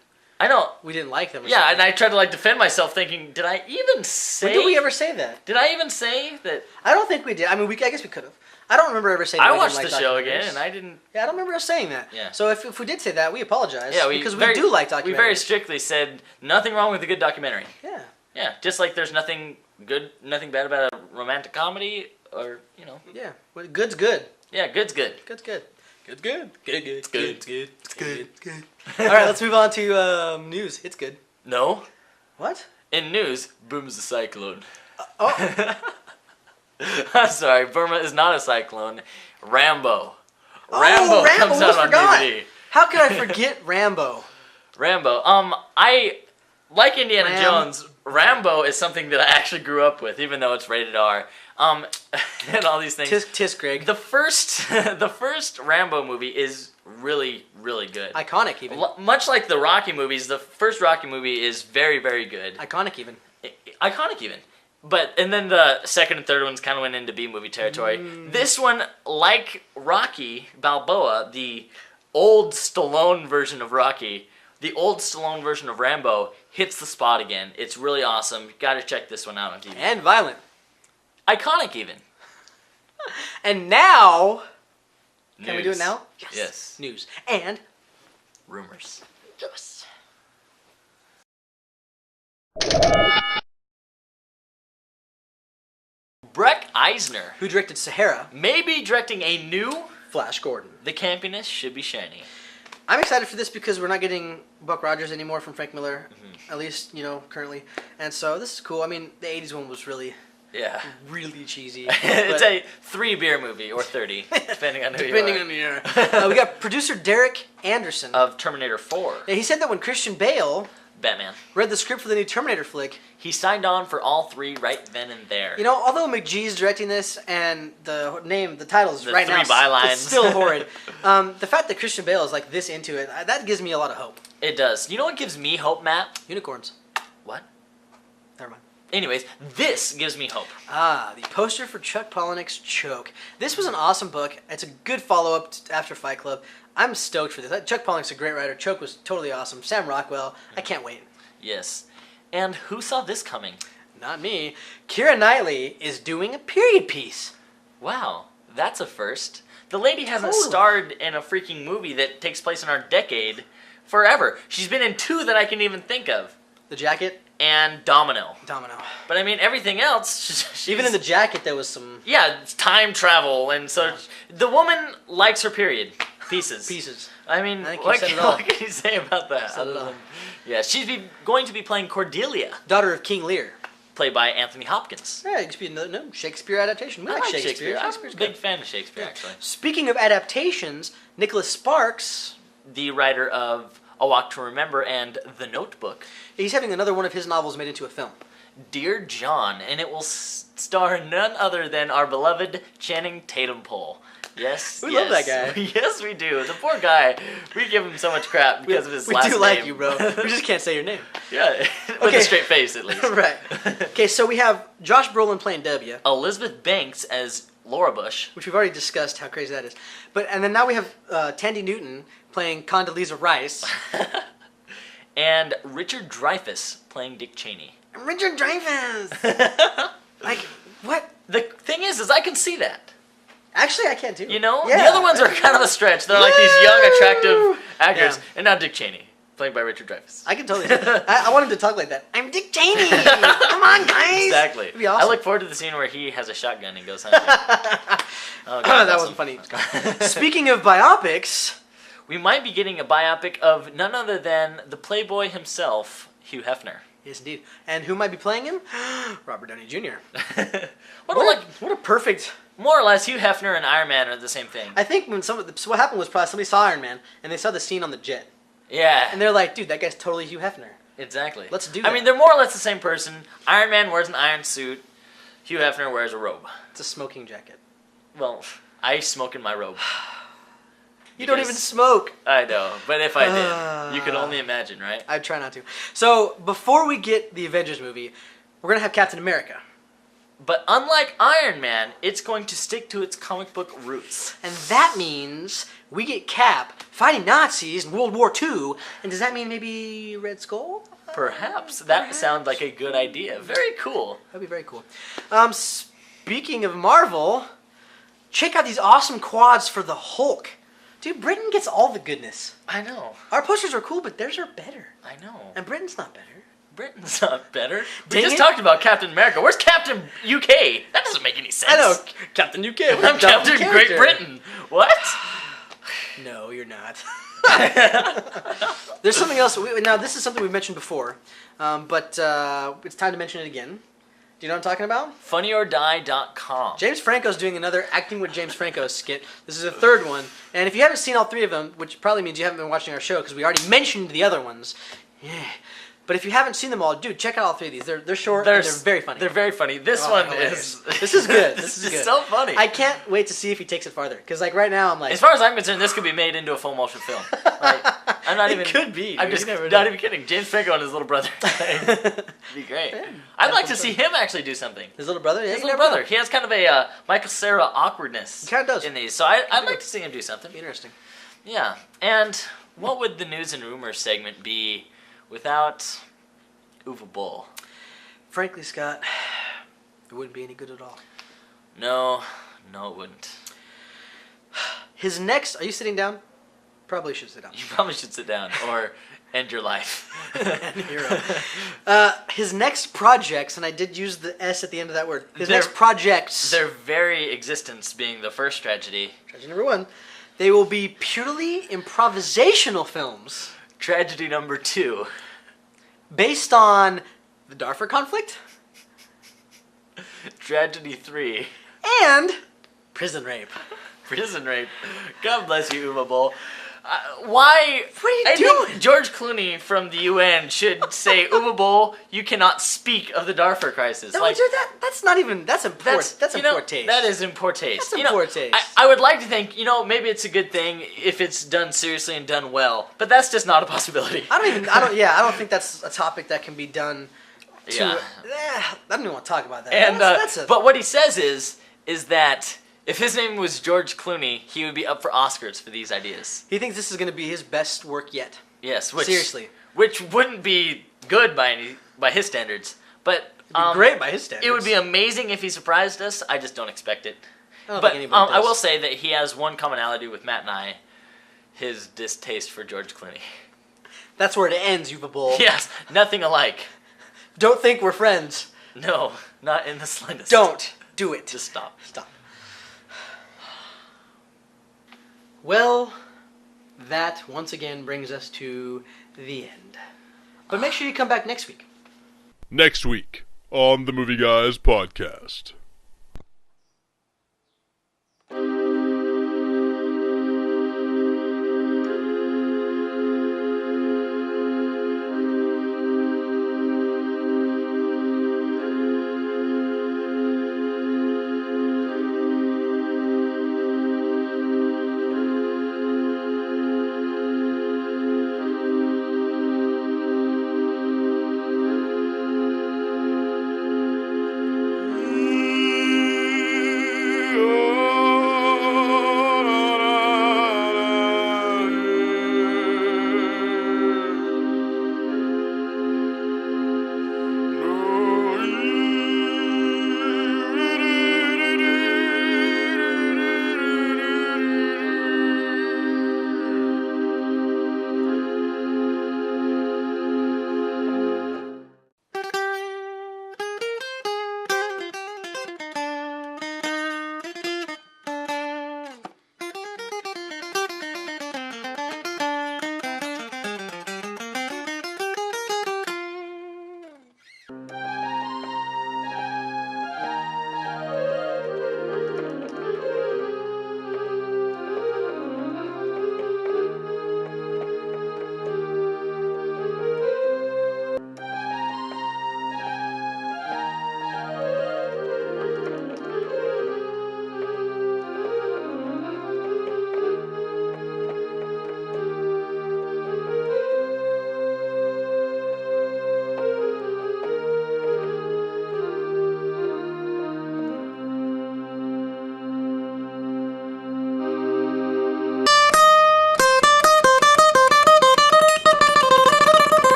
[SPEAKER 3] I know.
[SPEAKER 4] we didn't like them or
[SPEAKER 3] Yeah,
[SPEAKER 4] something.
[SPEAKER 3] and I tried to defend myself thinking, did I even say...
[SPEAKER 4] When did we ever say that?
[SPEAKER 3] Did I even say that...
[SPEAKER 4] I don't think we did. I mean, I guess we could have. I don't remember ever saying that
[SPEAKER 3] I
[SPEAKER 4] we
[SPEAKER 3] watched
[SPEAKER 4] didn't
[SPEAKER 3] the
[SPEAKER 4] like
[SPEAKER 3] show
[SPEAKER 4] documentaries.
[SPEAKER 3] again, and I didn't...
[SPEAKER 4] Yeah, I don't remember us saying that.
[SPEAKER 3] Yeah.
[SPEAKER 4] So if we did say that, we apologize.
[SPEAKER 3] Yeah,
[SPEAKER 4] because we do like documentaries.
[SPEAKER 3] We very strictly said, nothing wrong with a good documentary.
[SPEAKER 4] Yeah.
[SPEAKER 3] Yeah, just like there's nothing bad about a romantic comedy, or, you know...
[SPEAKER 4] Yeah. Well, good's good.
[SPEAKER 3] Yeah, good's good.
[SPEAKER 4] Good's good.
[SPEAKER 3] Good's good. Good.
[SPEAKER 4] It's good. All right, let's move on to news. It's good.
[SPEAKER 3] No.
[SPEAKER 4] What?
[SPEAKER 3] In news, Burma's a cyclone.
[SPEAKER 4] Oh.
[SPEAKER 3] I'm sorry, Burma is not a cyclone. Rambo.
[SPEAKER 4] Rambo
[SPEAKER 3] comes out on
[SPEAKER 4] forgot.
[SPEAKER 3] DVD.
[SPEAKER 4] How could I forget Rambo?
[SPEAKER 3] Rambo. I like Indiana Jones. Rambo is something that I actually grew up with, even though it's rated R. And all these things.
[SPEAKER 4] Tisk, Greg.
[SPEAKER 3] The first Rambo movie is really, really good.
[SPEAKER 4] Iconic, even.
[SPEAKER 3] Much like the Rocky movies, the first Rocky movie is very, very good.
[SPEAKER 4] Iconic, even.
[SPEAKER 3] Iconic, even. And then the second and third ones kind of went into B-movie territory. This one, like Rocky Balboa, the old Stallone version of Rocky, the old Stallone version of Rambo, hits the spot again. It's really awesome. Got to check this one out on TV.
[SPEAKER 4] And violent.
[SPEAKER 3] Iconic, even.
[SPEAKER 4] And now...
[SPEAKER 3] News.
[SPEAKER 4] Can we do it now?
[SPEAKER 3] Yes.
[SPEAKER 4] News. And...
[SPEAKER 3] Rumors.
[SPEAKER 4] Yes.
[SPEAKER 3] Breck Eisner,
[SPEAKER 4] Who directed Sahara?
[SPEAKER 3] may be directing a new
[SPEAKER 4] Flash Gordon.
[SPEAKER 3] The Campiness Should Be Shiny.
[SPEAKER 4] I'm excited for this because we're not getting Buck Rogers anymore from Frank Miller, at least, currently. And so this is cool. I mean, the 80s one was really cheesy.
[SPEAKER 3] It's a 3-beer movie, or 30, depending on who you are.
[SPEAKER 4] Depending on the year. We got producer Derek Anderson.
[SPEAKER 3] Of Terminator 4.
[SPEAKER 4] Yeah, he said that when Christian Bale
[SPEAKER 3] Batman.
[SPEAKER 4] read the script for the new Terminator flick,
[SPEAKER 3] He signed on for all 3 right then and there.
[SPEAKER 4] although McGee's directing this and the titles
[SPEAKER 3] The
[SPEAKER 4] right
[SPEAKER 3] 3
[SPEAKER 4] now,
[SPEAKER 3] bylines.
[SPEAKER 4] it's still horrid. The fact that Christian Bale is like this into it, that gives me a lot of hope.
[SPEAKER 3] It does. You know what gives me hope, Matt?
[SPEAKER 4] Unicorns.
[SPEAKER 3] What?
[SPEAKER 4] Never mind.
[SPEAKER 3] Anyways, this gives me hope.
[SPEAKER 4] The poster for Chuck Palahniuk's Choke. This was an awesome book. It's a good follow-up after Fight Club. I'm stoked for this. Chuck Palahniuk's a great writer. Choke was totally awesome. Sam Rockwell. I can't wait.
[SPEAKER 3] Yes. And who saw this coming?
[SPEAKER 4] Not me. Keira Knightley is doing a period piece.
[SPEAKER 3] Wow, that's a first. The lady hasn't
[SPEAKER 4] Totally.
[SPEAKER 3] starred in a freaking movie that takes place in our decade forever. She's been in 2 that I can even think of.
[SPEAKER 4] The Jacket.
[SPEAKER 3] And Domino. But I mean, everything else... she's,
[SPEAKER 4] Even in The Jacket, there was some...
[SPEAKER 3] Yeah, it's time travel, and so... The woman likes her period pieces. I mean,
[SPEAKER 4] I think you
[SPEAKER 3] what
[SPEAKER 4] said
[SPEAKER 3] can,
[SPEAKER 4] it all.
[SPEAKER 3] what can you say about that?
[SPEAKER 4] Said it all.
[SPEAKER 3] Yeah, she's going to be playing Cordelia,
[SPEAKER 4] Daughter of King Lear.
[SPEAKER 3] played by Anthony Hopkins.
[SPEAKER 4] Yeah, it could be no Shakespeare adaptation. We
[SPEAKER 3] I
[SPEAKER 4] like
[SPEAKER 3] like
[SPEAKER 4] Shakespeare.
[SPEAKER 3] I'm a
[SPEAKER 4] Shakespeare's
[SPEAKER 3] big
[SPEAKER 4] good.
[SPEAKER 3] fan of Shakespeare, actually.
[SPEAKER 4] Speaking of adaptations, Nicholas Sparks,
[SPEAKER 3] The writer of A Walk to Remember and The Notebook.
[SPEAKER 4] he's having another one of his novels made into a film.
[SPEAKER 3] Dear John, and it will star none other than our beloved Channing Tatum-Pole. Yes,
[SPEAKER 4] We love that guy.
[SPEAKER 3] Yes, we do. The poor guy. We give him so much crap because of his last name.
[SPEAKER 4] We do like you, bro. We just can't say your name.
[SPEAKER 3] Yeah, with a straight face at least.
[SPEAKER 4] Right. Okay, so we have Josh Brolin playing W,
[SPEAKER 3] Elizabeth Banks as Laura Bush.
[SPEAKER 4] which we've already discussed how crazy that is. And then now we have Tandy Newton playing Condoleezza Rice.
[SPEAKER 3] And Richard Dreyfuss playing Dick Cheney.
[SPEAKER 4] Richard Dreyfuss! Like, what?
[SPEAKER 3] The thing is I can see that.
[SPEAKER 4] Actually, I can't do it.
[SPEAKER 3] You know?
[SPEAKER 4] Yeah.
[SPEAKER 3] The other ones are kind of a stretch. They're like these young, attractive actors.
[SPEAKER 4] Yeah.
[SPEAKER 3] And now Dick Cheney, played by Richard Dreyfuss.
[SPEAKER 4] I can totally do it. I want him to talk like that. I'm Dick Cheney! Come on, guys!
[SPEAKER 3] Exactly.
[SPEAKER 4] It'd be awesome.
[SPEAKER 3] I look forward to the scene where he has a shotgun and goes hunting. Oh, God,
[SPEAKER 4] That
[SPEAKER 3] awesome.
[SPEAKER 4] wasn't funny. Speaking of biopics...
[SPEAKER 3] We might be getting a biopic of none other than the Playboy himself, Hugh Hefner.
[SPEAKER 4] Yes, indeed. And who might be playing him? Robert Downey Jr.
[SPEAKER 3] What
[SPEAKER 4] a perfect...
[SPEAKER 3] more or less, Hugh Hefner and Iron Man are the same thing.
[SPEAKER 4] I think so what happened was probably somebody saw Iron Man, and they saw the scene on the jet.
[SPEAKER 3] Yeah.
[SPEAKER 4] And they're like, dude, that guy's totally Hugh Hefner.
[SPEAKER 3] Exactly.
[SPEAKER 4] Let's do that.
[SPEAKER 3] I mean, they're more or less the same person. Iron Man wears an iron suit. Hugh Hefner wears a robe.
[SPEAKER 4] It's a smoking jacket.
[SPEAKER 3] Well, I smoke in my robe.
[SPEAKER 4] You don't even smoke.
[SPEAKER 3] I know, but if I did, you could only imagine, right?
[SPEAKER 4] I'd try not to. So, before we get the Avengers movie, we're going to have Captain America.
[SPEAKER 3] But unlike Iron Man, it's going to stick to its comic book roots.
[SPEAKER 4] And that means we get Cap fighting Nazis in World War II. And does that mean maybe Red Skull?
[SPEAKER 3] Perhaps. That sounds like a good idea. Very cool.
[SPEAKER 4] That'd be very cool. Speaking of Marvel, check out these awesome quads for the Hulk. Dude, Britain gets all the goodness.
[SPEAKER 3] I know.
[SPEAKER 4] Our posters are cool, but theirs are better.
[SPEAKER 3] I know.
[SPEAKER 4] And Britain's not better.
[SPEAKER 3] Britain's not better. We
[SPEAKER 4] Dang
[SPEAKER 3] just
[SPEAKER 4] it.
[SPEAKER 3] talked about Captain America. Where's Captain UK? That doesn't make any sense.
[SPEAKER 4] I know, Captain UK. What a
[SPEAKER 3] I'm
[SPEAKER 4] dumb
[SPEAKER 3] Captain
[SPEAKER 4] character.
[SPEAKER 3] Great Britain. What?
[SPEAKER 4] No, you're not. There's something else. Now, this is something we've mentioned before, but it's time to mention it again. Do you know what I'm talking about?
[SPEAKER 3] FunnyOrDie.com.
[SPEAKER 4] James Franco's doing another Acting with James Franco skit. This is the third one. And if you haven't seen all three of them, which probably means you haven't been watching our show because we already mentioned the other ones. Yeah. But if you haven't seen them all, dude, check out all three of these. They're short and they're very funny.
[SPEAKER 3] They're very funny. This
[SPEAKER 4] Oh,
[SPEAKER 3] one
[SPEAKER 4] hilarious.
[SPEAKER 3] is...
[SPEAKER 4] This is good.
[SPEAKER 3] This
[SPEAKER 4] is
[SPEAKER 3] is
[SPEAKER 4] good.
[SPEAKER 3] so funny.
[SPEAKER 4] I can't wait to see if he takes it farther. Because like right now I'm like...
[SPEAKER 3] As far as I'm concerned, this could be made into a full motion film. Like, I'm not
[SPEAKER 4] It
[SPEAKER 3] even...
[SPEAKER 4] could be,
[SPEAKER 3] I'm
[SPEAKER 4] dude.
[SPEAKER 3] just
[SPEAKER 4] You never
[SPEAKER 3] not
[SPEAKER 4] know.
[SPEAKER 3] even kidding. James Franco and his little brother. It'd be great. I'd like to see him actually do something.
[SPEAKER 4] His little brother? Yeah,
[SPEAKER 3] His
[SPEAKER 4] you
[SPEAKER 3] little
[SPEAKER 4] never
[SPEAKER 3] brother.
[SPEAKER 4] know.
[SPEAKER 3] He has kind of a Michael Cera awkwardness
[SPEAKER 4] He kind of does.
[SPEAKER 3] in these. So I'd like to see him do something.
[SPEAKER 4] Interesting.
[SPEAKER 3] Yeah. And what would the news and rumors segment be without Uwe Boll?
[SPEAKER 4] Frankly, Scott, it wouldn't be any good at all.
[SPEAKER 3] No, it wouldn't.
[SPEAKER 4] His next... Are you sitting down? Probably should sit down.
[SPEAKER 3] You probably should sit down or end your life.
[SPEAKER 4] Hero. His next projects, and I did use the S at the end of that word. His
[SPEAKER 3] Their-
[SPEAKER 4] next projects...
[SPEAKER 3] Their very existence being the first tragedy.
[SPEAKER 4] Tragedy number one. They will be purely improvisational films
[SPEAKER 3] Tragedy number 2.
[SPEAKER 4] based on the Darfur conflict
[SPEAKER 3] Tragedy 3.
[SPEAKER 4] and prison rape.
[SPEAKER 3] Prison rape. God bless you, Uwe Boll. Why?
[SPEAKER 4] What are you
[SPEAKER 3] I
[SPEAKER 4] doing?
[SPEAKER 3] think George Clooney from the UN should say, Uwe Boll, you cannot speak of the Darfur crisis.
[SPEAKER 4] No,
[SPEAKER 3] Like,
[SPEAKER 4] dude, that's not even... That's in poor, that's in
[SPEAKER 3] you know,
[SPEAKER 4] poor taste.
[SPEAKER 3] That is in poor taste.
[SPEAKER 4] That's in
[SPEAKER 3] You know,
[SPEAKER 4] poor taste.
[SPEAKER 3] I would like to think, maybe it's a good thing if it's done seriously and done well, but that's just not a possibility.
[SPEAKER 4] I don't think that's a topic that can be done to...
[SPEAKER 3] Yeah.
[SPEAKER 4] I don't even want to talk about that.
[SPEAKER 3] And
[SPEAKER 4] That's a-
[SPEAKER 3] but what he says is that if his name was George Clooney, he would be up for Oscars for these ideas.
[SPEAKER 4] He thinks this is going to be his best work yet.
[SPEAKER 3] Yes,
[SPEAKER 4] Seriously.
[SPEAKER 3] which wouldn't be good by his standards, but
[SPEAKER 4] Great by his standards.
[SPEAKER 3] it would be amazing if he surprised us. I just don't expect it.
[SPEAKER 4] I don't
[SPEAKER 3] But
[SPEAKER 4] think anybody
[SPEAKER 3] I
[SPEAKER 4] does.
[SPEAKER 3] will say that he has one commonality with Matt and I: his distaste for George Clooney.
[SPEAKER 4] That's where it ends, Uwe Boll.
[SPEAKER 3] Yes, nothing alike.
[SPEAKER 4] Don't think we're friends.
[SPEAKER 3] No, not in the slightest.
[SPEAKER 4] Don't do it.
[SPEAKER 3] Just stop.
[SPEAKER 4] Stop. Well, that once again brings us to the end. But make sure you come back next week.
[SPEAKER 9] Next week on the Movie Guys podcast.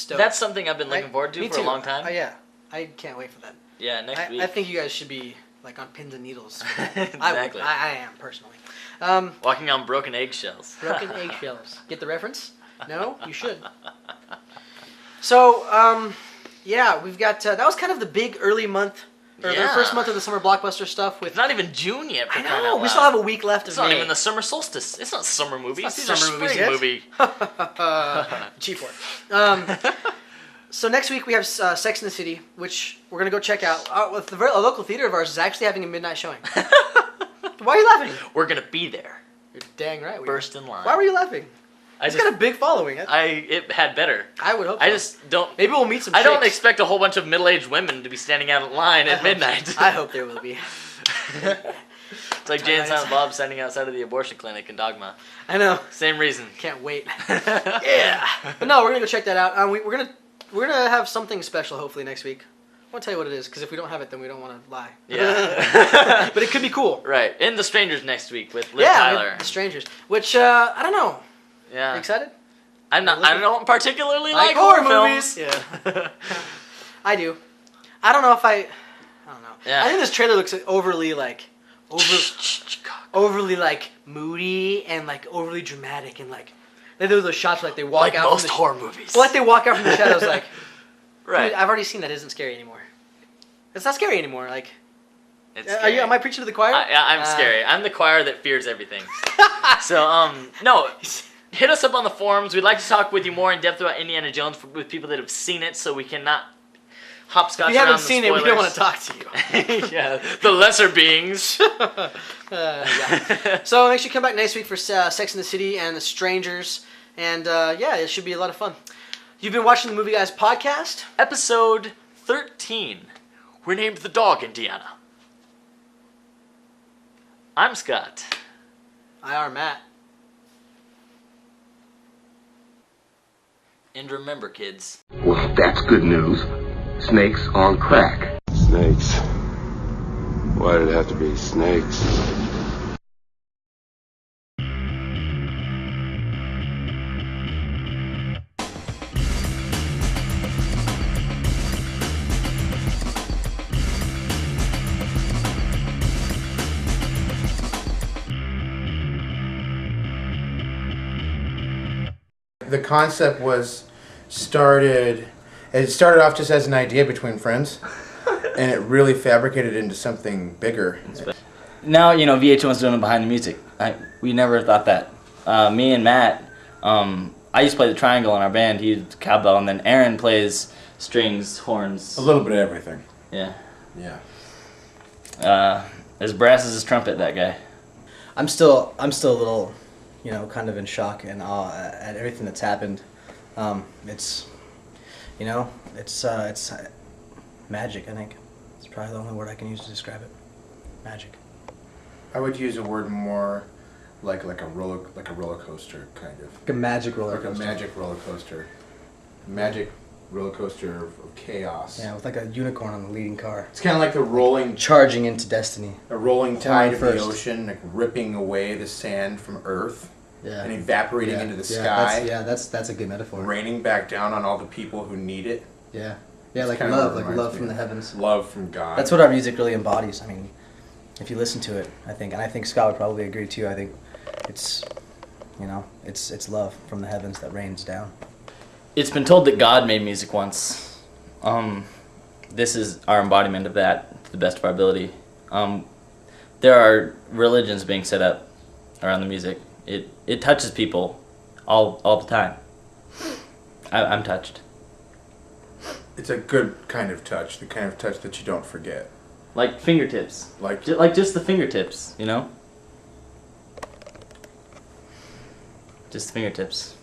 [SPEAKER 4] stoked.
[SPEAKER 3] That's something I've been looking forward to
[SPEAKER 4] Me
[SPEAKER 3] for
[SPEAKER 4] too.
[SPEAKER 3] a long time.
[SPEAKER 4] Yeah, I can't wait for that.
[SPEAKER 3] Yeah, next week.
[SPEAKER 4] I think you guys should be like on pins and needles.
[SPEAKER 3] Exactly.
[SPEAKER 4] I am personally.
[SPEAKER 3] Walking on broken eggshells.
[SPEAKER 4] Broken eggshells. Get the reference? No, you should. So, yeah, we've got that was kind of the big early month. Or the first month of the summer blockbuster stuff with...
[SPEAKER 3] It's not even June yet.
[SPEAKER 4] I know. We still have a week left of
[SPEAKER 3] It's
[SPEAKER 4] May.
[SPEAKER 3] not even the summer solstice. It's not summer movies.
[SPEAKER 4] It's not
[SPEAKER 3] These
[SPEAKER 4] summer
[SPEAKER 3] are spring movie.
[SPEAKER 4] Cheap for So next week we have Sex and the City, which we're going to go check out. A local theater of ours is actually having a midnight showing. Why are you laughing?
[SPEAKER 3] We're going to be there.
[SPEAKER 4] You're dang right.
[SPEAKER 3] First in line.
[SPEAKER 4] Why were you laughing? It's got a big following.
[SPEAKER 3] It had better.
[SPEAKER 4] I would hope so.
[SPEAKER 3] I just don't...
[SPEAKER 4] Maybe we'll meet some
[SPEAKER 3] I don't
[SPEAKER 4] chicks.
[SPEAKER 3] expect a whole bunch of middle-aged women to be standing out in line at midnight.
[SPEAKER 4] I hope there will be.
[SPEAKER 3] It's like Jay and Silent Bob standing outside of the abortion clinic in Dogma.
[SPEAKER 4] I know.
[SPEAKER 3] Same reason.
[SPEAKER 4] Can't wait. Yeah. But no, we're going to go check that out. We're gonna have something special hopefully next week. I won't tell you what it is, because if we don't have it, then we don't want to lie.
[SPEAKER 3] Yeah.
[SPEAKER 4] But it could be cool.
[SPEAKER 3] Right. And The Strangers next week with Liv Tyler.
[SPEAKER 4] The Strangers. Which, I don't know.
[SPEAKER 3] Yeah.
[SPEAKER 4] Are you excited?
[SPEAKER 3] I don't particularly like
[SPEAKER 4] horror
[SPEAKER 3] movies.
[SPEAKER 4] films. Yeah. I do. I don't know if I don't know.
[SPEAKER 3] Yeah.
[SPEAKER 4] I think this trailer looks overly moody and like overly dramatic and like they do those shots like they walk
[SPEAKER 3] like
[SPEAKER 4] out
[SPEAKER 3] most
[SPEAKER 4] from the
[SPEAKER 3] horror movies.
[SPEAKER 4] Well, like they walk out from the shadows like
[SPEAKER 3] right.
[SPEAKER 4] Dude, I've already seen that. Isn't scary anymore. It's not scary anymore. Like,
[SPEAKER 3] it's
[SPEAKER 4] am I preaching to the choir?
[SPEAKER 3] I'm scary. I'm the choir that fears everything. So no. Hit us up on the forums. We'd like to talk with you more in depth about Indiana Jones with people that have seen it, so we cannot hopscotch around the spoilers.
[SPEAKER 4] If you haven't seen it, we don't want to talk to you.
[SPEAKER 3] Yeah, the lesser beings.
[SPEAKER 4] Yeah. So make sure you come back next week for Sex and the City and The Strangers, and yeah, it should be a lot of fun. You've been watching the Movie Guys podcast,
[SPEAKER 3] episode 13. We're named the Dog Indiana. I'm Scott.
[SPEAKER 4] I are Matt.
[SPEAKER 3] And remember, kids.
[SPEAKER 1] Well, that's good news. Snakes on crack.
[SPEAKER 10] Snakes. Why did it have to be snakes?
[SPEAKER 11] The concept started off just as an idea between friends, and it really fabricated into something bigger.
[SPEAKER 12] Now, VH1's doing it behind the music. We never thought that. Me and Matt, I used to play the triangle in our band. He did cowbell, and then Aaron plays strings, horns.
[SPEAKER 11] A little bit of everything.
[SPEAKER 12] Yeah.
[SPEAKER 11] Yeah.
[SPEAKER 12] As brass as his trumpet, that guy.
[SPEAKER 13] I'm still a little, kind of in shock and awe at everything that's happened. It's magic. I think it's probably the only word I can use to describe it. Magic.
[SPEAKER 11] I would use a word more like a roller coaster kind of.
[SPEAKER 13] Like a magic roller coaster.
[SPEAKER 11] Like a magic roller coaster. Magic roller coaster of chaos.
[SPEAKER 13] Yeah, with like a unicorn on the leading car.
[SPEAKER 11] It's kind of like the rolling...
[SPEAKER 13] Charging into destiny.
[SPEAKER 11] A rolling tide of the ocean, like ripping away the sand from Earth.
[SPEAKER 13] Yeah.
[SPEAKER 11] And evaporating into the sky.
[SPEAKER 13] That's a good metaphor.
[SPEAKER 11] Raining back down on all the people who need it.
[SPEAKER 13] Yeah. Yeah, like love from the heavens.
[SPEAKER 11] Love from God.
[SPEAKER 13] That's what our music really embodies. I mean, if you listen to it, I think Scott would probably agree too. I think it's love from the heavens that rains down.
[SPEAKER 12] It's been told that God made music once. This is our embodiment of that to the best of our ability. There are religions being set up around the music. It touches people all the time. I'm touched.
[SPEAKER 11] It's a good kind of touch, the kind of touch that you don't forget.
[SPEAKER 12] Like fingertips.
[SPEAKER 11] Like
[SPEAKER 12] just the fingertips, Just the fingertips.